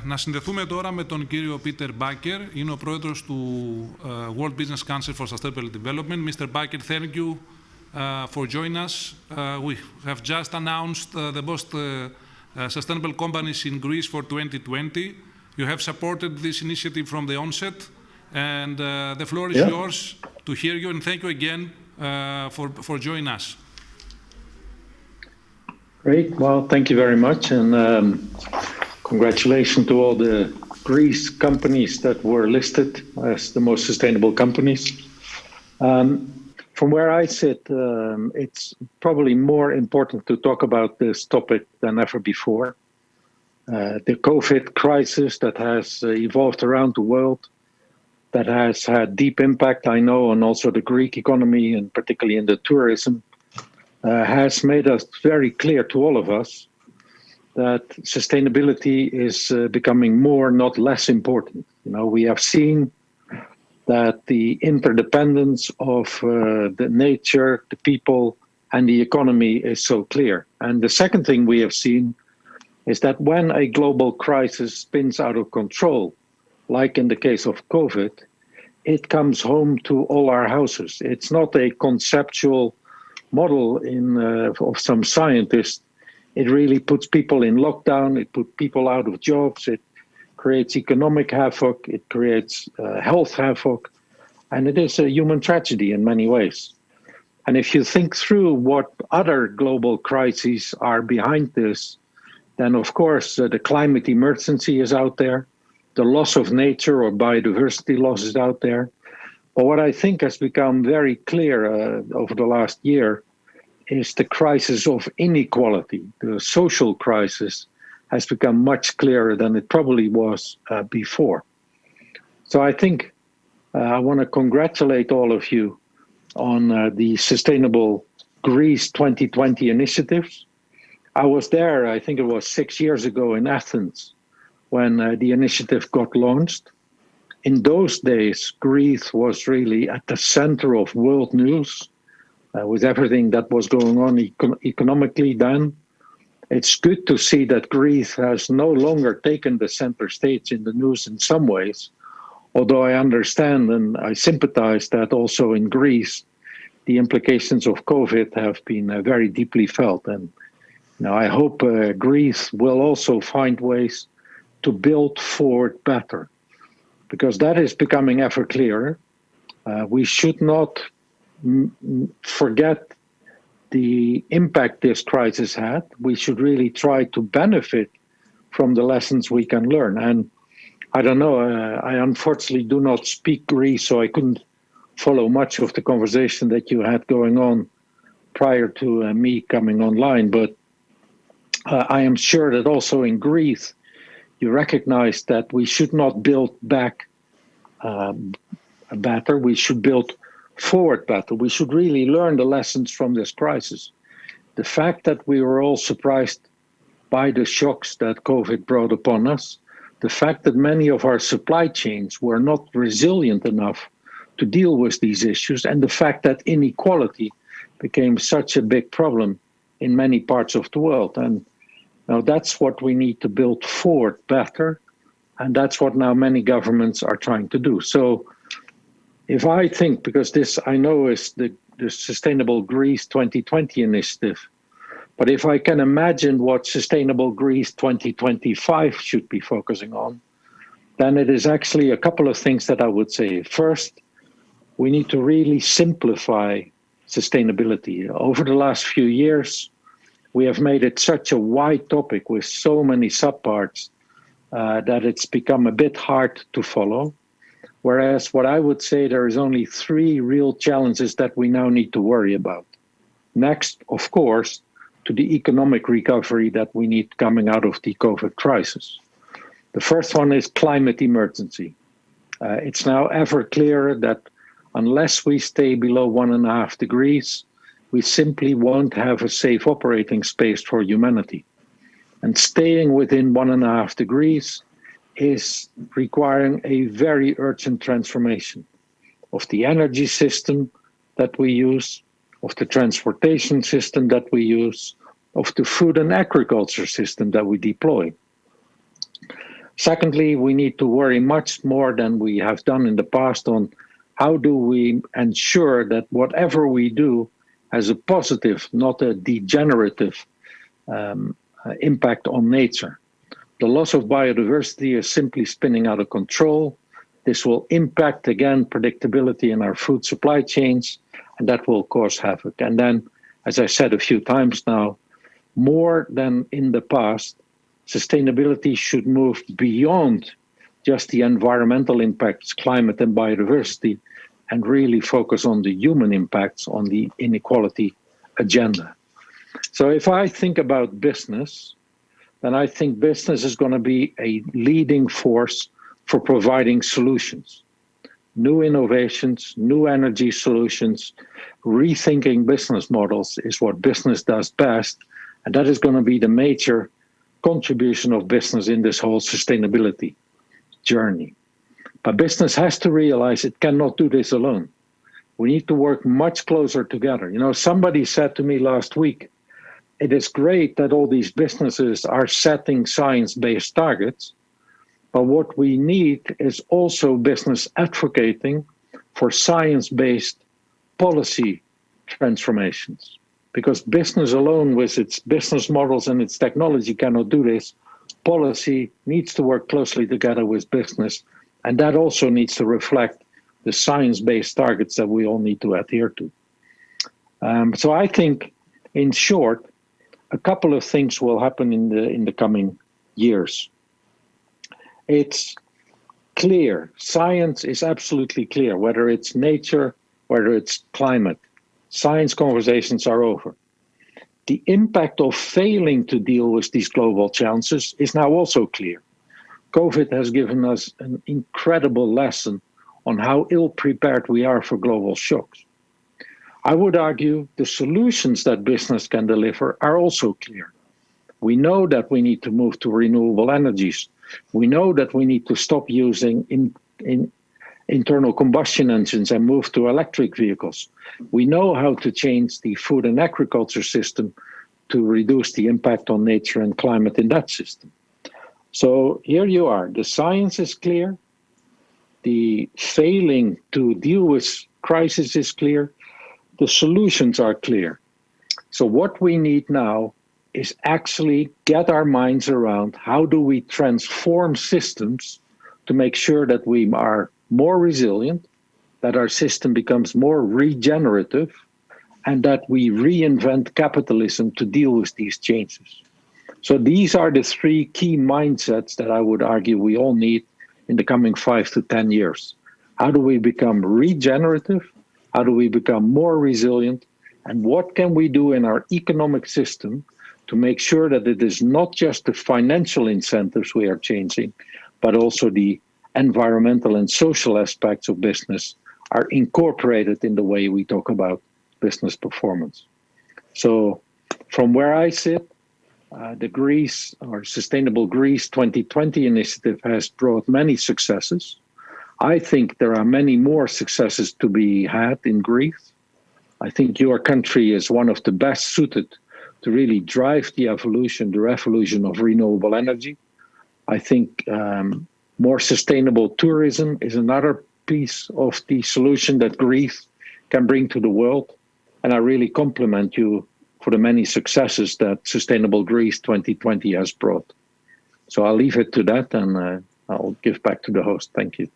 Να συνδεθούμε τώρα με τον κύριο Peter Bakker. Είναι ο πρόεδρος του World Business Council for Sustainable Development. Mr. Bakker, thank you for joining us. We have just announced the most sustainable companies in Greece for 2020. You have supported this initiative from the onset, and the floor is yours to hear you, and thank you again for joining us. Great. Well, thank you very much, and congratulations to all the Greece companies that were listed as the most sustainable companies. From where I sit, it's probably more important to talk about this topic than ever before. The COVID crisis that has evolved around the world, that has had deep impact, I know, on also the Greek economy, and particularly in the tourism, has made us very clear to all of us that sustainability is becoming more, not less important. You know, we have seen that the interdependence of the nature, the people, and the economy is so clear. And the second thing we have seen is that when a global crisis spins out of control, like in the case of COVID, it comes home to all our houses. It's not a conceptual model of some scientist. It really puts people in lockdown, it puts people out of jobs, it creates economic havoc, it creates health havoc, and it is a human tragedy in many ways. And if you think through what other global crises are behind this, then of course the climate emergency is out there, the loss of nature or biodiversity loss is out there. But what I think has become very clear over the last year is the crisis of inequality. The social crisis has become much clearer than it probably was before. So I think I want to congratulate all of you on the Sustainable Greece 2020 initiatives. I was there, I think it was 6 years ago in Athens, when the initiative got launched. In those days, Greece was really at the center of world news, with everything that was going on economically then. It's good to see that Greece has no longer taken the center stage in the news in some ways, although I understand and I sympathize that also in Greece, the implications of COVID have been very deeply felt. And I hope Greece will also find ways to build forward better, because that is becoming ever clearer. We should not forget the impact this crisis had. We should really try to benefit from the lessons we can learn. And I don't know, I unfortunately do not speak Greece, so I couldn't follow much of the conversation that you had going on prior to me coming online. But I am sure that also in Greece, you recognize that we should not build back better, we should build forward better. We should really learn the lessons from this crisis. The fact that we were all surprised by the shocks that COVID brought upon us, the fact that many of our supply chains were not resilient enough to deal with these issues, and the fact that inequality became such a big problem in many parts of the world. And now that's what we need to build forward better, and that's what now many governments are trying to do. So if I think, because this I know is the Sustainable Greece 2020 initiative, but if I can imagine what Sustainable Greece 2025 should be focusing on, then it is actually a couple of things that I would say. First, we need to really simplify sustainability. Over the last few years, we have made it such a wide topic with so many subparts that it's become a bit hard to follow. Whereas what I would say, there is only 3 real challenges that we now need to worry about. Next, of course, to the economic recovery that we need coming out of the COVID crisis. The first one is climate emergency. It's now ever clearer that unless we stay below 1.5 degrees, we simply won't have a safe operating space for humanity. And staying within 1.5 degrees is requiring a very urgent transformation of the energy system that we use, of the transportation system that we use, of the food and agriculture system that we deploy. Secondly, we need to worry much more than we have done in the past on how do we ensure that whatever we do has a positive, not a degenerative impact on nature. The loss of biodiversity is simply spinning out of control. This will impact, again, predictability in our food supply chains, and that will cause havoc. And then, as I said a few times now, more than in the past, sustainability should move beyond just the environmental impacts, climate and biodiversity, and really focus on the human impacts on the inequality agenda. So if I think about business, then I think business is going to be a leading force for providing solutions, new innovations, new energy solutions. Rethinking business models is what business does best, and that is going to be the major contribution of business in this whole sustainability journey. But business has to realize it cannot do this alone. We need to work much closer together. You know, somebody said to me last week, it is great that all these businesses are setting science-based targets, but what we need is also business advocating for science-based policy transformations. Because business alone with its business models and its technology cannot do this. Policy needs to work closely together with business, and that also needs to reflect the science-based targets that we all need to adhere to. So I think, in short, a couple of things will happen in the coming years. It's clear, science is absolutely clear, whether it's nature, whether it's climate. Science conversations are over. The impact of failing to deal with these global challenges is now also clear. COVID has given us an incredible lesson on how ill-prepared we are for global shocks. I would argue the solutions that business can deliver are also clear. We know that we need to move to renewable energies. We know that we need to stop using internal combustion engines and move to electric vehicles. We know how to change the food and agriculture system to reduce the impact on nature and climate in that system. So here you are. The science is clear. The failing to deal with crisis is clear. The solutions are clear. So what we need now is actually get our minds around how do we transform systems to make sure that we are more resilient, that our system becomes more regenerative, and that we reinvent capitalism to deal with these changes. So these are the three key mindsets that I would argue we all need in the coming 5 to 10 years. How do we become regenerative? How do we become more resilient? And what can we do in our economic system to make sure that it is not just the financial incentives we are changing, but also the environmental and social aspects of business are incorporated in the way we talk about business performance. So from where I sit, the Greece or Sustainable Greece 2020 initiative has brought many successes. I think there are many more successes to be had in Greece. I think your country is one of the best suited to really drive the revolution of renewable energy. I think more sustainable tourism is another piece of the solution that Greece can bring to the world. And I really compliment you for the many successes that Sustainable Greece 2020 has brought. So I'll leave it to that, and I'll give back to the host. Thank you.